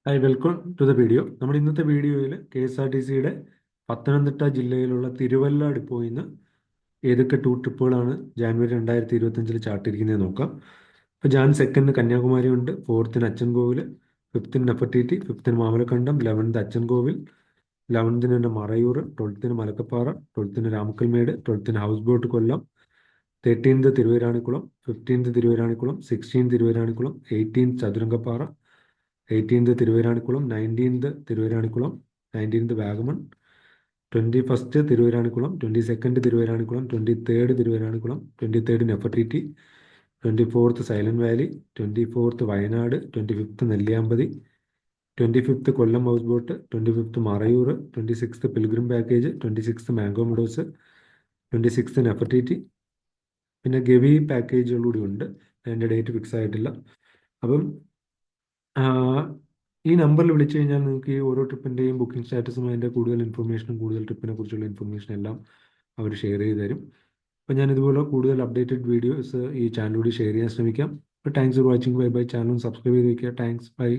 Hi welcome to the video. നമ്മുടെ ഇന്നത്തെ വീഡിയോയിൽ കെ എസ് ആർ ടി സിയുടെ പത്തനംതിട്ട ജില്ലയിലുള്ള തിരുവല്ല ഡിപ്പോയിൽ നിന്ന് ഏതൊക്കെ ട്രിപ്പുകളാണ് ജാനുവരി 2025 ചാർട്ടിരിക്കുന്നത് നോക്കാം. ഇപ്പോൾ ജാൻ 2 കന്യാകുമാരി ഉണ്ട്, 4 Achankovil, 5 Nefertiti, 5 Mamalakandam, 11 Achankovil, 11 Marayoor, 12 Malakkappara, 12 Ramakkalmedu, 12 house boat Kollam, 13 Thiruvairanikkulam, 15 Thiruvairanikkulam, 16 Thiruvairanikkulam, 18 Chathurangappara, 18 Thiruvairanikkulam, 19 Thiruvairanikkulam, 19 Vagamon, 21 Thiruvairanikkulam, 22 Thiruvairanikkulam, 23 Thiruvairanikkulam, 23 Nefertiti, 24 silent valley, 24 Wayanad, 25 Nelliyampathy, 25 Kollam house boat, 25 Marayoor, 26 pilgrim package, 26 mango meadows, 26 Nefertiti, പിന്നെ ഗവി പാക്കേജുകളൂടി ഉണ്ട്. അതിൻ്റെ ഡേറ്റ് ഫിക്സ് ആയിട്ടില്ല. അപ്പം ഈ നമ്പറിൽ വിളിച്ചു കഴിഞ്ഞാൽ നിങ്ങൾക്ക് ഈ ഓരോ ട്രിപ്പിൻ്റെയും ബുക്കിംഗ് സ്റ്റാറ്റസും അതിൻ്റെ കൂടുതൽ ഇൻഫർമേഷനും കൂടുതൽ ട്രിപ്പിനെ കുറിച്ചുള്ള ഇൻഫർമേഷൻ എല്ലാം അവർ ഷെയർ ചെയ്ത് തരും. അപ്പോൾ ഞാൻ ഇതുപോലെ കൂടുതൽ അപ്ഡേറ്റഡ് വീഡിയോസ് ഈ ചാനലിലൂടെ ഷെയർ ചെയ്യാൻ ശ്രമിക്കാം. അപ്പോൾ thanks for watching. Bye bye. Channel subscribe ചെയ്ത് വയ്ക്കുക. താങ്ക്സ്. ബൈ.